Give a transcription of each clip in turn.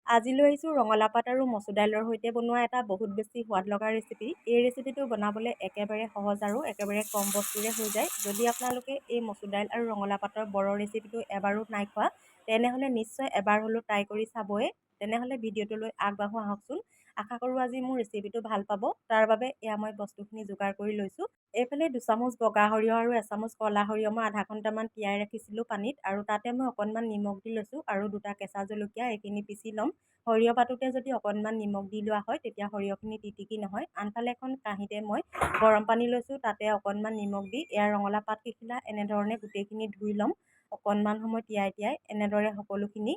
আজিলৈ আহিছোঁ ৰঙালাও পাত আৰু মচুৰ দাইলৰ সৈতে বনোৱা এটা বহুত বেছি সোৱাদ লগা ৰেচিপি। এই ৰেচিপিটো বনাবলৈ একেবাৰে সহজ আৰু একেবাৰে কম বস্তুৰে হৈ যায়। যদি আপোনালোকে এই মচুৰ দাইল আৰু ৰঙালাও পাতৰ বড়ৰ ৰেচিপিটো এবাৰো নাই খোৱা, তেনেহ'লে নিশ্চয় এবাৰ হ'লেও ট্ৰাই কৰি চাবই। তেনেহ'লে ভিডিঅ'টোলৈ আগবাঢ়ো আহকচোন। আশা কৰোঁ আজি মোৰ ৰেচিপিটো ভাল পাব। তাৰ বাবে এয়া মই বস্তুখিনি যোগাৰ কৰি লৈছোঁ। এইফালে 2 চামুচ বগা সৰিয়হ আৰু 1 চামুচ ক'লা সৰিয়হ মই আধা ঘণ্টামান তিয়াই ৰাখিছিলোঁ পানীত, আৰু তাতে মই অকণমান নিমখ দি লৈছোঁ আৰু 2টা কেঁচা জলকীয়া, এইখিনি পিচি ল'ম। সৰিয়হ পাতোতে যদি অকণমান নিমখ দি লোৱা হয় তেতিয়া সৰিয়হখিনি তিতিকি নহয়। আনফালে এখন কাঁহীতে মই গৰম পানী লৈছোঁ, তাতে অকণমান নিমখ দি এয়া ৰঙালাও পাতকেইখিলা এনেধৰণে গোটেইখিনি ধুই ল'ম। অকণমান সময় তিয়াই এনেদৰে সকলোখিনি,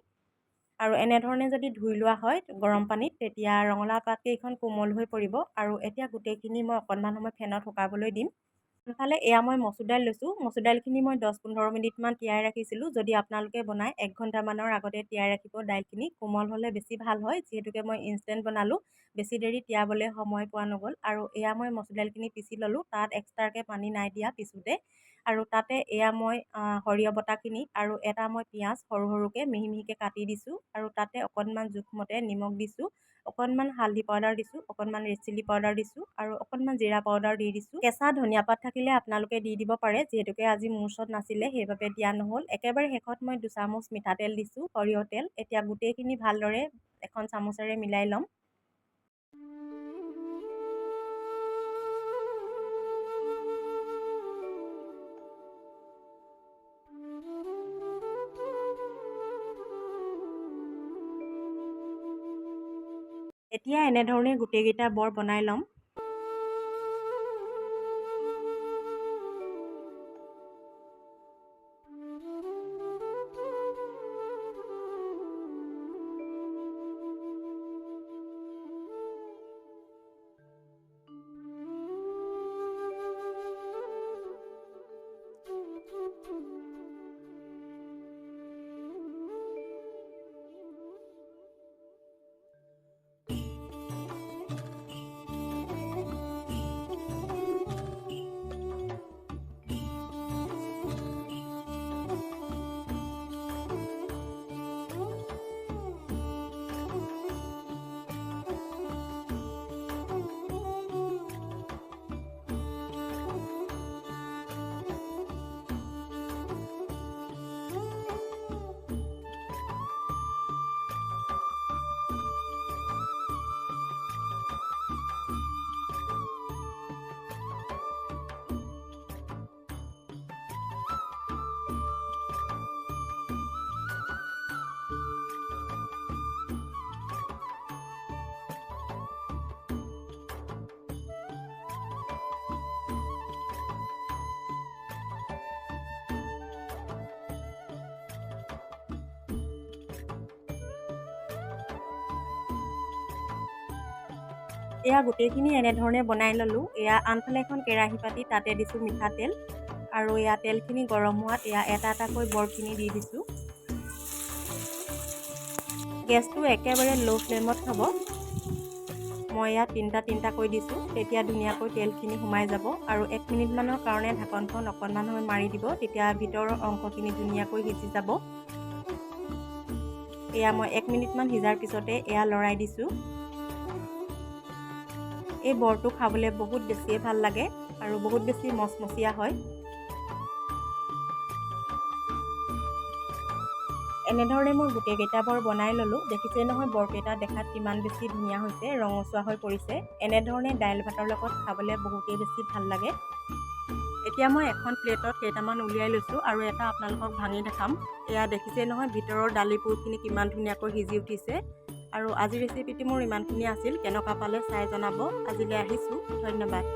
আৰু এনেধৰণে যদি ধুই লোৱা হয় গৰম পানীত, তেতিয়া ৰঙালাও পাতকেইখন কোমল হৈ পৰিব। আৰু এতিয়া গোটেইখিনি মই অকণমান সময় ফেনত শুকাবলৈ দিম। ইফালে এয়া মই মচুৰ দাইল লৈছোঁ। মচুৰ দাইলখিনি মই 10-15 মিনিটমান তিয়াই ৰাখিছিলোঁ। যদি আপোনালোকে বনাই 1 ঘণ্টামানৰ আগতে তিয়াই ৰাখিব দাইলখিনি, কোমল হ'লে বেছি ভাল হয়। যিহেতুকে মই ইনষ্টেণ্ট বনালোঁ, বেছি দেৰি তিয়াবলৈ সময় পোৱা নগ'ল। আৰু এয়া মই মচুৰ দাইলখিনি পিচি ল'লোঁ, তাত এক্সট্ৰাকৈ পানী নাই দিয়া পিছোতে। আৰু তাতে এয়া মই সৰিয়হ বটাখিনি আৰু এটা মই পিঁয়াজ সৰু সৰুকৈ মিহি মিহিকৈ কাটি দিছোঁ, আৰু তাতে অকণমান জোখমতে নিমখ দিছোঁ, অকণমান হালধি পাউডাৰ দিছোঁ, অকণমান ৰেড চিলি পাউডাৰ দিছোঁ, আৰু অকণমান জিৰা পাউডাৰ দি দিছোঁ। কেঁচা ধনিয়া পাত থাকিলে আপোনালোকে দি দিব পাৰে, যিহেতুকে আজি মোৰ ওচৰত নাছিলে সেইবাবে দিয়া নহ'ল। একেবাৰে শেষত মই 2 চামুচ মিঠাতেল দিছোঁ, সৰিয়হ তেল। এতিয়া গোটেইখিনি ভালদৰে এখন চামুচেৰে মিলাই ল'ম। এতিয়া এনেধৰণে গোটেইকেইটা বৰ বনাই ল'ম। এয়া গোটেইখিনি এনেধৰণে বনাই ল'লোঁ। এয়া আনফালে এখন কেৰাহী পাতি তাতে দিছোঁ মিঠাতেল, আৰু এয়া তেলখিনি গৰম হোৱাত এয়া এটা এটাকৈ বৰখিনি দি দিছোঁ। গেছটো একেবাৰে ল' ফ্লেমত থ'ব। মই ইয়াত 3টা-3টাকৈ দিছোঁ, তেতিয়া ধুনীয়াকৈ তেলখিনি সোমাই যাব। আৰু 1 মিনিটমানৰ কাৰণে ঢাকনখন অকণমান সময় মাৰি দিব, তেতিয়া ভিতৰৰ অংশখিনি ধুনীয়াকৈ সিজি যাব। এয়া মই 1 মিনিটমান সিজাৰ পিছতে এয়া লৰাই দিছোঁ। এই বৰটো খাবলৈ বহুত বেছিয়ে ভাল লাগে আৰু বহুত বেছি মচমচীয়া হয়। এনেধৰণে মই গোটেইকেইটা বৰ বনাই ল'লোঁ। দেখিছেই নহয় বৰকেইটা দেখাত কিমান বেছি ধুনীয়া হৈছে, ৰঙচুৱা হৈ পৰিছে। এনেধৰণে দাইল ভাতৰ লগত খাবলৈ বহুতেই বেছি ভাল লাগে। এতিয়া মই এখন প্লেটত কেইটামান উলিয়াই লৈছোঁ, আৰু এটা আপোনালোকক ভাঙি দেখাম। এয়া দেখিছেই নহয় ভিতৰৰ দালিপুৰখিনি কিমান ধুনীয়াকৈ সিজি উঠিছে। আৰু আজিৰ ৰেচিপিটো মোৰ ইমানখিনি আছিল। কেনেকুৱা পালে চাই জনাব। আজিলৈ আহিছোঁ, ধন্যবাদ।